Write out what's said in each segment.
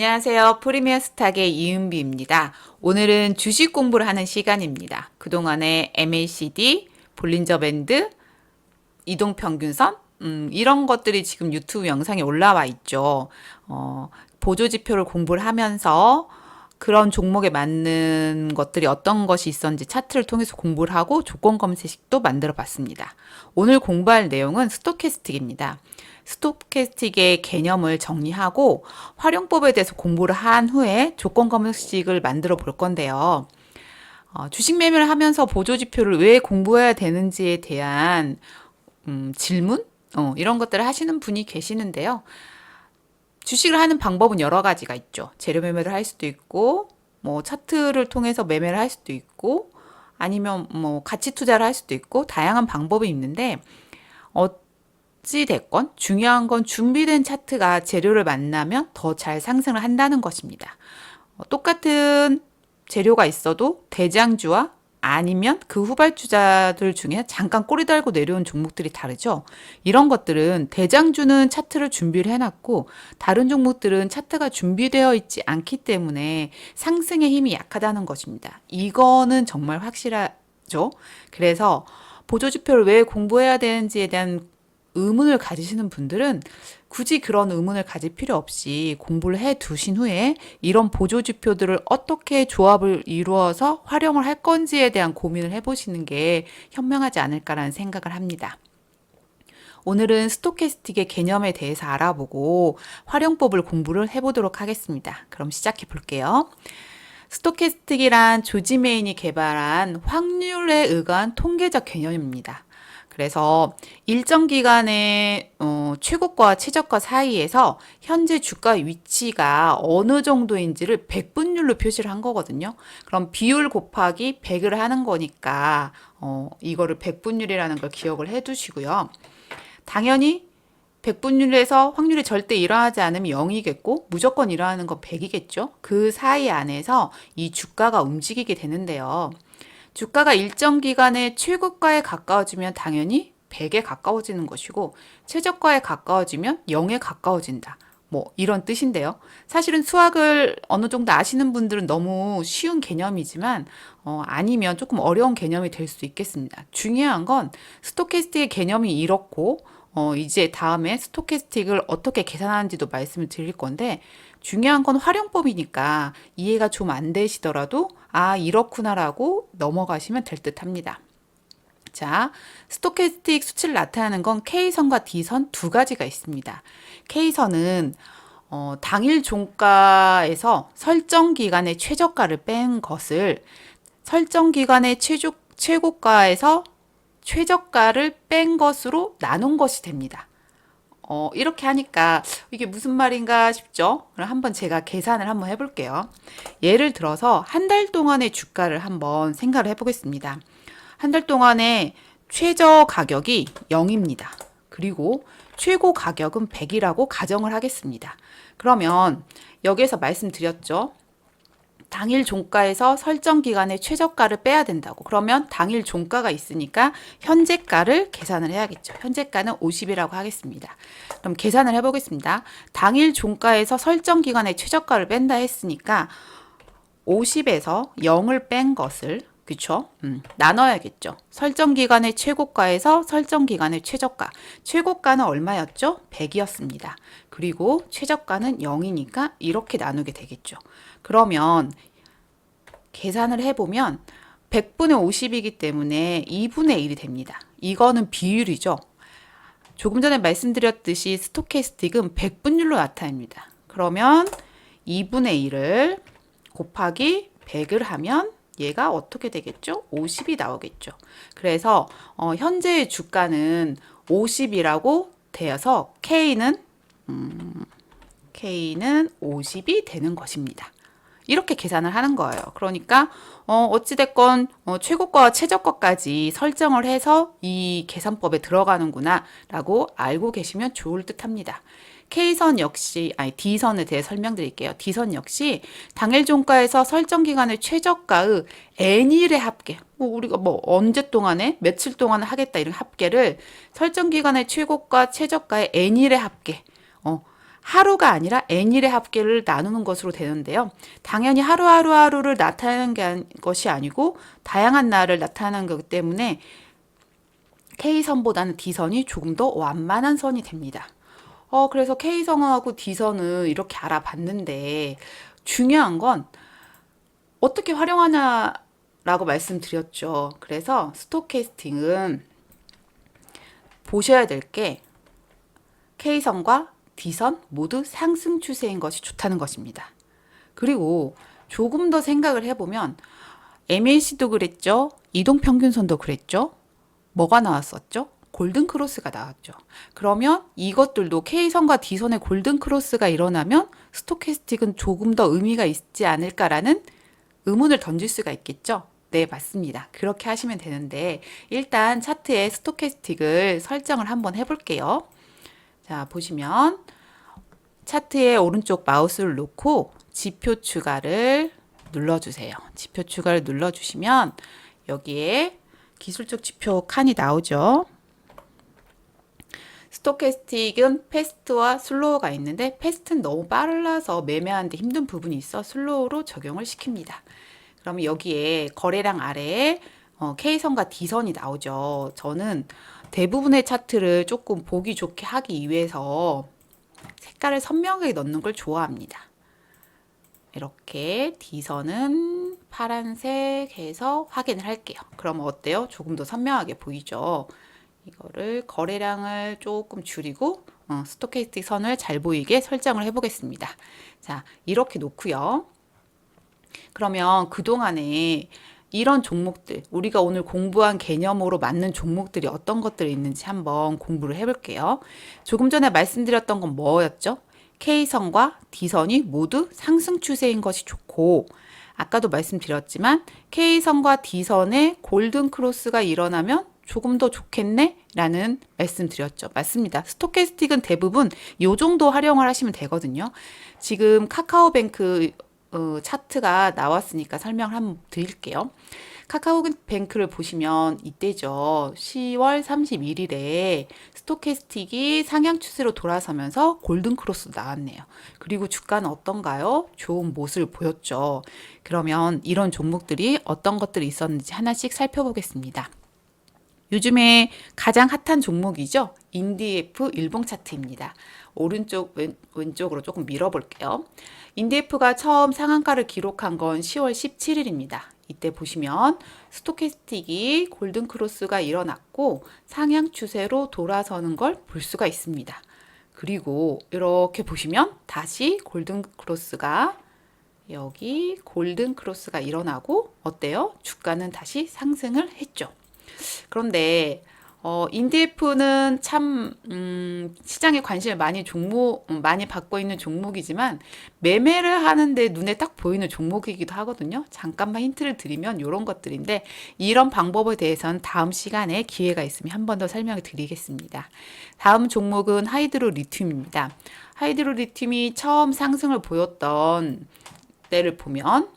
안녕하세요. 프리미어 스탁의 이은비입니다. 오늘은 주식 공부를 하는 시간입니다. 그동안에 MACD, 볼린저 밴드, 이동평균선, 이런 것들이 지금 유튜브 영상에 올라와 있죠. 보조지표를 공부를 하면서 그런 종목에 맞는 것들이 어떤 것이 있었는지 차트를 통해서 공부를 하고 조건 검색식도 만들어 봤습니다. 오늘 공부할 내용은 스토캐스틱입니다. 스토캐스틱의 개념을 정리하고 활용법에 대해서 공부를 한 후에 조건 검색식을 만들어 볼 건데요. 주식 매매를 하면서 보조지표를 왜 공부해야 되는지에 대한 질문? 이런 것들을 하시는 분이 계시는데요. 주식을 하는 방법은 여러 가지가 있죠. 재료 매매를 할 수도 있고, 뭐 차트를 통해서 매매를 할 수도 있고, 아니면 뭐 가치 투자를 할 수도 있고, 다양한 방법이 있는데, 어찌 됐건 중요한 건 준비된 차트가 재료를 만나면 더 잘 상승을 한다는 것입니다. 똑같은 재료가 있어도 대장주와 아니면 그 후발주자들 중에 잠깐 꼬리 달고 내려온 종목들이 다르죠. 이런 것들은 대장주는 차트를 준비를 해놨고 다른 종목들은 차트가 준비되어 있지 않기 때문에 상승의 힘이 약하다는 것입니다. 이거는 정말 확실하죠. 그래서 보조지표를 왜 공부해야 되는지에 대한 의문을 가지시는 분들은 굳이 그런 의문을 가질 필요 없이 공부를 해 두신 후에 이런 보조지표들을 어떻게 조합을 이루어서 활용을 할 건지에 대한 고민을 해보시는 게 현명하지 않을까라는 생각을 합니다. 오늘은 스토캐스틱의 개념에 대해서 알아보고 활용법을 공부를 해보도록 하겠습니다. 그럼 시작해 볼게요. 스토캐스틱이란 조지 메인이 개발한 확률에 의한 통계적 개념입니다. 그래서 일정 기간의 최고가와 최저가 사이에서 현재 주가 위치가 어느 정도인지를 백분율로 표시를 한 거거든요. 그럼 비율 곱하기 100을 하는 거니까 이거를 백분율이라는 걸 기억을 해 두시고요. 당연히 백분율에서 확률이 절대 일어나지 않으면 0이겠고 무조건 일어나는 건 100이겠죠. 그 사이 안에서 이 주가가 움직이게 되는데요. 주가가 일정 기간의 최고가에 가까워지면 당연히 100에 가까워지는 것이고 최저가에 가까워지면 0에 가까워진다. 뭐 이런 뜻인데요. 사실은 수학을 어느 정도 아시는 분들은 너무 쉬운 개념이지만 아니면 조금 어려운 개념이 될 수 있겠습니다. 중요한 건 스토캐스틱의 개념이 이렇고 이제 다음에 스토캐스틱을 어떻게 계산하는지도 말씀을 드릴 건데 중요한 건 활용법이니까 이해가 좀 안 되시더라도 아 이렇구나라고 넘어가시면 될 듯 합니다. 자, 스토캐스틱 수치를 나타내는 건 K선과 D선 두 가지가 있습니다. K선은 당일 종가에서 설정 기간의 최저가를 뺀 것을 설정 기간의 최고가에서 최저가를 뺀 것으로 나눈 것이 됩니다. 이렇게 하니까 이게 무슨 말인가 싶죠? 그럼 한번 제가 계산을 한번 해볼게요. 예를 들어서 한 달 동안의 주가를 한번 생각을 해보겠습니다. 한 달 동안의 최저 가격이 0입니다. 그리고 최고 가격은 100이라고 가정을 하겠습니다. 그러면 여기에서 말씀드렸죠. 당일 종가에서 설정 기간의 최저가를 빼야 된다고. 그러면 당일 종가가 있으니까 현재가를 계산을 해야겠죠. 현재가는 50이라고 하겠습니다. 그럼 계산을 해보겠습니다. 당일 종가에서 설정 기간의 최저가를 뺀다 했으니까 50에서 0을 뺀 것을 그쵸? 나눠야겠죠. 설정 기간의 최고가에서 설정 기간의 최저가. 최고가는 얼마였죠? 100이었습니다. 그리고 최저가는 0이니까 이렇게 나누게 되겠죠. 그러면 계산을 해보면 100분의 50이기 때문에 2분의 1이 됩니다. 이거는 비율이죠. 조금 전에 말씀드렸듯이 스토캐스틱은 100분율로 나타납니다. 그러면 2분의 1을 곱하기 100을 하면 얘가 어떻게 되겠죠? 50이 나오겠죠. 그래서 현재의 주가는 50이라고 되어서 K는 50이 되는 것입니다. 이렇게 계산을 하는 거예요. 그러니까 어찌됐건 최고가와 최저가까지 설정을 해서 이 계산법에 들어가는구나 라고 알고 계시면 좋을 듯 합니다. K선 역시, D선에 대해 설명드릴게요. D선 역시 당일 종가에서 설정 기간의 최저가의 N일의 합계, 우리가 언제 동안에, 며칠 동안에 하겠다 이런 합계를 설정 기간의 최고가, 최저가의 N일의 합계, 하루가 아니라 n일의 합계를 나누는 것으로 되는데요. 당연히 하루를 나타내는 것이 아니고 다양한 날을 나타내는 거기 때문에 K선보다는 D선이 조금 더 완만한 선이 됩니다. 그래서 K선하고 D선을 이렇게 알아봤는데 중요한 건 어떻게 활용하냐라고 말씀드렸죠. 그래서 스토캐스팅은 보셔야 될 게 K선과 D선 모두 상승 추세인 것이 좋다는 것입니다. 그리고 조금 더 생각을 해보면 MAC도 그랬죠. 이동평균선도 그랬죠. 뭐가 나왔었죠? 골든크로스가 나왔죠. 그러면 이것들도 K선과 D선의 골든크로스가 일어나면 스토캐스틱은 조금 더 의미가 있지 않을까라는 의문을 던질 수가 있겠죠. 네, 맞습니다. 그렇게 하시면 되는데 일단 차트에 스토캐스틱을 설정을 한번 해볼게요. 자, 보시면 차트에 오른쪽 마우스를 놓고 지표 추가를 눌러주세요. 지표 추가를 눌러주시면 여기에 기술적 지표 칸이 나오죠. 스토캐스틱은 패스트와 슬로우가 있는데 패스트는 너무 빨라서 매매하는데 힘든 부분이 있어 슬로우로 적용을 시킵니다. 그러면 여기에 거래량 아래에 K선과 D선이 나오죠. 저는 대부분의 차트를 조금 보기 좋게 하기 위해서 색깔을 선명하게 넣는 걸 좋아합니다. 이렇게 D선은 파란색 해서 확인을 할게요. 그러면 어때요? 조금 더 선명하게 보이죠? 이거를 거래량을 조금 줄이고 스토캐스틱 선을 잘 보이게 설정을 해보겠습니다. 자, 이렇게 놓고요. 그러면 그동안에 이런 종목들, 우리가 오늘 공부한 개념으로 맞는 종목들이 어떤 것들이 있는지 한번 공부를 해볼게요. 조금 전에 말씀드렸던 건 뭐였죠? K선과 D선이 모두 상승 추세인 것이 좋고, 아까도 말씀드렸지만 K선과 D선의 골든 크로스가 일어나면 조금 더 좋겠네? 라는 말씀드렸죠. 맞습니다. 스토캐스틱은 대부분 이 정도 활용을 하시면 되거든요. 지금 카카오뱅크 차트가 나왔으니까 설명을 한번 드릴게요. 카카오뱅크를 보시면 이때죠. 10월 31일에 스토캐스틱이 상향 추세로 돌아서면서 골든 크로스 나왔네요. 그리고 주가는 어떤가요? 좋은 모습을 보였죠. 그러면 이런 종목들이 어떤 것들이 있었는지 하나씩 살펴보겠습니다. 요즘에 가장 핫한 종목이죠. 인디에프 일봉 차트입니다. 오른쪽 왼쪽으로 조금 밀어볼게요. 인디에프가 처음 상한가를 기록한 건 10월 17일입니다. 이때 보시면 스토캐스틱이 골든 크로스가 일어났고 상향 추세로 돌아서는 걸 볼 수가 있습니다. 그리고 이렇게 보시면 다시 골든 크로스가 여기 골든 크로스가 일어나고 어때요? 주가는 다시 상승을 했죠. 그런데 인디에프는 참 시장에 관심을 많이 받고 있는 종목이지만 매매를 하는데 눈에 딱 보이는 종목이기도 하거든요. 잠깐만 힌트를 드리면 이런 것들인데 이런 방법에 대해서는 다음 시간에 기회가 있으면 한 번 더 설명을 드리겠습니다. 다음 종목은 하이드로 리튬입니다. 하이드로 리튬이 처음 상승을 보였던 때를 보면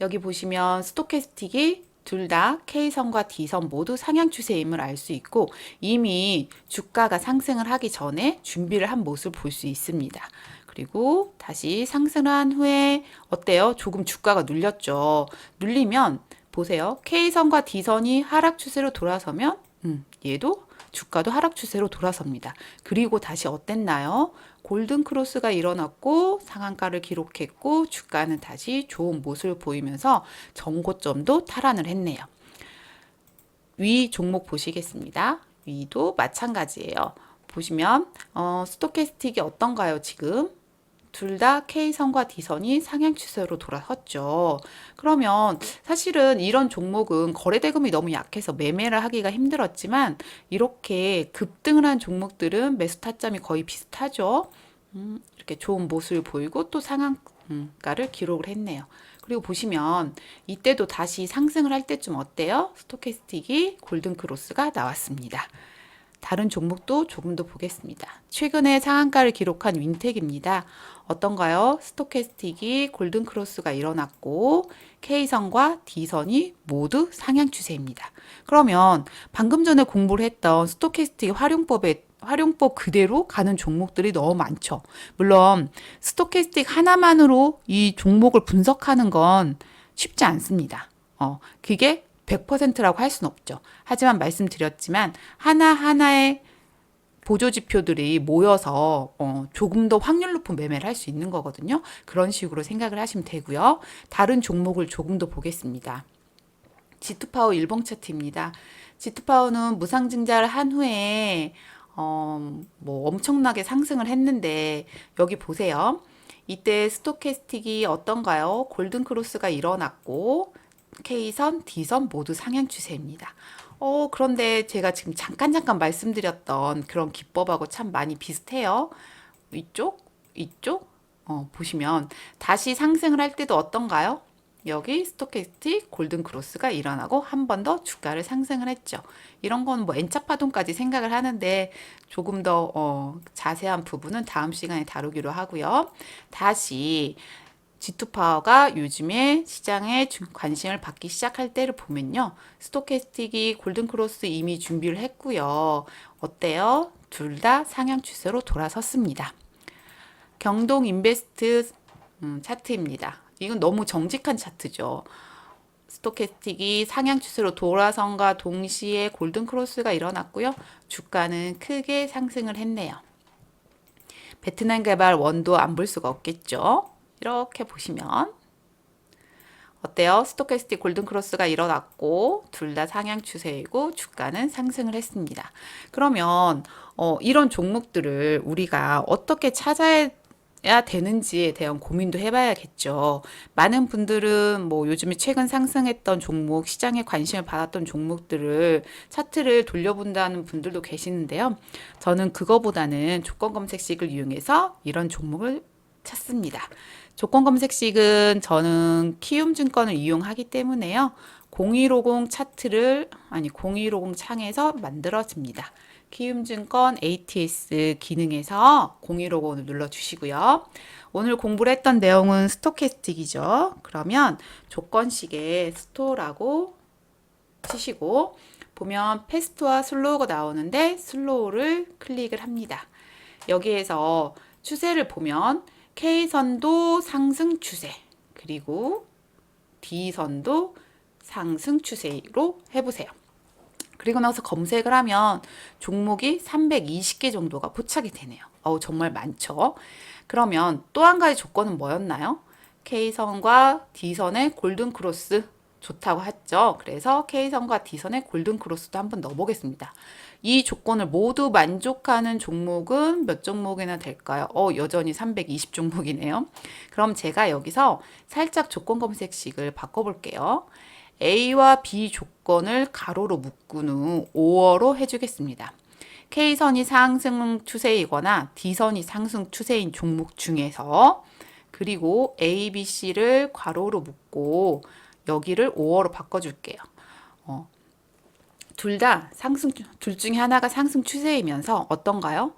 여기 보시면 스토캐스틱이 둘 다 K선과 D선 모두 상향 추세임을 알 수 있고 이미 주가가 상승을 하기 전에 준비를 한 모습을 볼 수 있습니다. 그리고 다시 상승을 한 후에 어때요? 조금 주가가 눌렸죠. 눌리면 보세요. K선과 D선이 하락 추세로 돌아서면 얘도 주가도 하락 추세로 돌아섭니다. 그리고 다시 어땠나요? 골든 크로스가 일어났고 상한가를 기록했고 주가는 다시 좋은 모습을 보이면서 전고점도 탈환을 했네요. 위 종목 보시겠습니다. 위도 마찬가지예요. 보시면 스토캐스틱이 어떤가요? 지금 둘 다 K선과 D선이 상향 추세로 돌아섰죠. 그러면 사실은 이런 종목은 거래대금이 너무 약해서 매매를 하기가 힘들었지만 이렇게 급등을 한 종목들은 매수 타점이 거의 비슷하죠. 이렇게 좋은 모습을 보이고 또 상한가를 기록을 했네요. 그리고 보시면 이때도 다시 상승을 할 때쯤 어때요? 스토캐스틱이 골든 크로스가 나왔습니다. 다른 종목도 조금 더 보겠습니다. 최근에 상한가를 기록한 윈텍입니다. 어떤가요? 스토캐스틱이 골든 크로스가 일어났고 K선과 D선이 모두 상향 추세입니다. 그러면 방금 전에 공부를 했던 스토캐스틱 활용법에 활용법 그대로 가는 종목들이 너무 많죠. 물론 스토캐스틱 하나만으로 이 종목을 분석하는 건 쉽지 않습니다. 그게 100%라고 할 수는 없죠. 하지만 말씀드렸지만 하나하나의 보조 지표들이 모여서 조금 더 확률 높은 매매를 할 수 있는 거거든요. 그런 식으로 생각을 하시면 되고요. 다른 종목을 조금 더 보겠습니다. G2파워 일봉 차트입니다. G2파워는 무상증자를 한 후에 뭐 엄청나게 상승을 했는데 여기 보세요. 이때 스토캐스틱이 어떤가요? 골든크로스가 일어났고 K선, D선 모두 상향 추세입니다. 그런데 제가 지금 잠깐 말씀드렸던 그런 기법하고 참 많이 비슷해요. 이쪽, 보시면 다시 상승을 할 때도 어떤가요? 여기 스토캐스틱 골든크로스가 일어나고 한 번 더 주가를 상승을 했죠. 이런 건 뭐 N차 파동까지 생각을 하는데 조금 더 자세한 부분은 다음 시간에 다루기로 하고요. 다시 G2파워가 요즘에 시장에 관심을 받기 시작할 때를 보면요. 스토캐스틱이 골든크로스 이미 준비를 했고요. 어때요? 둘 다 상향 추세로 돌아섰습니다. 경동인베스트 차트입니다. 이건 너무 정직한 차트죠. 스토캐스틱이 상향 추세로 돌아선과 동시에 골든크로스가 일어났고요. 주가는 크게 상승을 했네요. 베트남 개발 원도 안 볼 수가 없겠죠. 이렇게 보시면 어때요? 스토캐스틱 골든크로스가 일어났고 둘 다 상향 추세이고 주가는 상승을 했습니다. 그러면 이런 종목들을 우리가 어떻게 찾아야 되는지에 대한 고민도 해봐야겠죠. 많은 분들은 뭐 요즘에 최근 상승했던 종목, 시장에 관심을 받았던 종목들을 차트를 돌려본다는 분들도 계시는데요. 저는 그거보다는 조건 검색식을 이용해서 이런 종목을 찾습니다. 조건 검색식은 저는 키움증권을 이용하기 때문에요. 0150 차트를 0150 창에서 만들어집니다. 키움증권 ATS 기능에서 0150을 눌러주시고요. 오늘 공부를 했던 내용은 스토캐스틱이죠. 그러면 조건식에 스토라고 치시고 보면 패스트와 슬로우가 나오는데 슬로우를 클릭을 합니다. 여기에서 추세를 보면 K선도 상승 추세, 그리고 D선도 상승 추세로 해보세요. 그리고 나서 검색을 하면 종목이 320개 정도가 포착이 되네요. 정말 많죠. 그러면 또 한 가지 조건은 뭐였나요? K선과 D선의 골든크로스 좋다고 했죠. 그래서 K선과 D선의 골든크로스도 한번 넣어보겠습니다. 이 조건을 모두 만족하는 종목은 몇 종목이나 될까요? 여전히 320 종목이네요. 그럼 제가 여기서 살짝 조건 검색식을 바꿔볼게요. A와 B 조건을 가로로 묶은 후 5어로 해주겠습니다. K선이 상승 추세이거나 D선이 상승 추세인 종목 중에서 그리고 A, B, C를 괄호로 묶고 여기를 5어로 바꿔줄게요. 둘 중에 하나가 상승 추세이면서 어떤가요?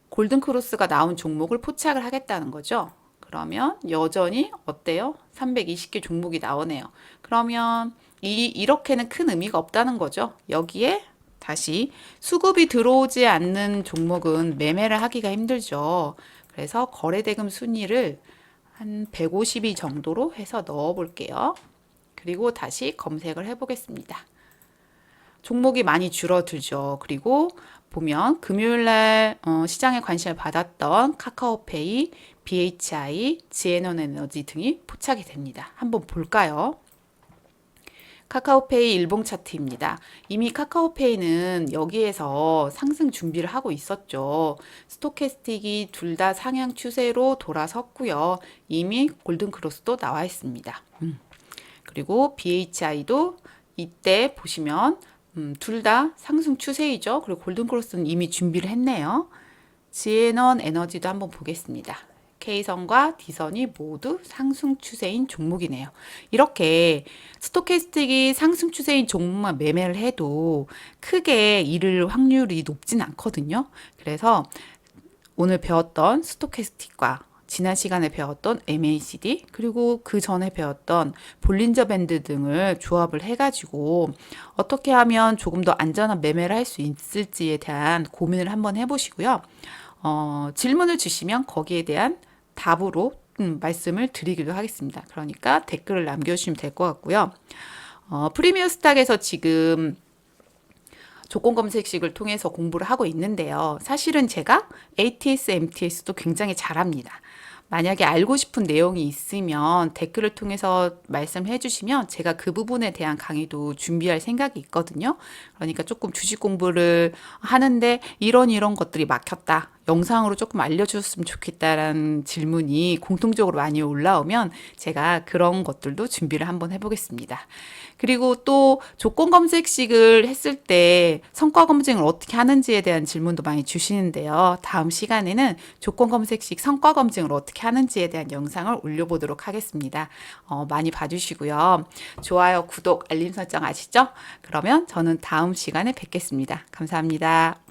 골든크로스가 나온 종목을 포착을 하겠다는 거죠. 그러면 여전히 어때요? 320개 종목이 나오네요. 그러면 이렇게는 큰 의미가 없다는 거죠. 여기에 다시 수급이 들어오지 않는 종목은 매매를 하기가 힘들죠. 그래서 거래대금 순위를 한 152 정도로 해서 넣어 볼게요. 그리고 다시 검색을 해보겠습니다. 종목이 많이 줄어들죠. 그리고 보면 금요일날 시장에 관심을 받았던 카카오페이, BHI, 지에넌에너지 등이 포착이 됩니다. 한번 볼까요? 카카오페이 일봉 차트입니다. 이미 카카오페이는 여기에서 상승 준비를 하고 있었죠. 스토캐스틱이 둘 다 상향 추세로 돌아섰고요. 이미 골든크로스도 나와 있습니다. 그리고 BHI도 이때 보시면 둘 다 상승 추세이죠. 그리고 골든크로스는 이미 준비를 했네요. 지에넌 에너지도 한번 보겠습니다. K선과 D선이 모두 상승 추세인 종목이네요. 이렇게 스토캐스틱이 상승 추세인 종목만 매매를 해도 크게 잃을 확률이 높진 않거든요. 그래서 오늘 배웠던 스토캐스틱과 지난 시간에 배웠던 MACD 그리고 그 전에 배웠던 볼린저 밴드 등을 조합을 해가지고 어떻게 하면 조금 더 안전한 매매를 할 수 있을지에 대한 고민을 한번 해보시고요. 질문을 주시면 거기에 대한 답으로 말씀을 드리기도 하겠습니다. 그러니까 댓글을 남겨주시면 될 것 같고요. 프리미어 스탁에서 지금 조건 검색식을 통해서 공부를 하고 있는데요. 사실은 제가 ATS, MTS도 굉장히 잘합니다. 만약에 알고 싶은 내용이 있으면 댓글을 통해서 말씀해 주시면 제가 그 부분에 대한 강의도 준비할 생각이 있거든요. 그러니까 조금 주식 공부를 하는데 이런 것들이 막혔다. 영상으로 조금 알려주셨으면 좋겠다라는 질문이 공통적으로 많이 올라오면 제가 그런 것들도 준비를 한번 해보겠습니다. 그리고 또 조건 검색식을 했을 때 성과 검증을 어떻게 하는지에 대한 질문도 많이 주시는데요. 다음 시간에는 조건 검색식 성과 검증을 어떻게 하는지에 대한 영상을 올려보도록 하겠습니다. 많이 봐주시고요. 좋아요, 구독, 알림 설정 아시죠? 그러면 저는 다음 시간에 뵙겠습니다. 감사합니다.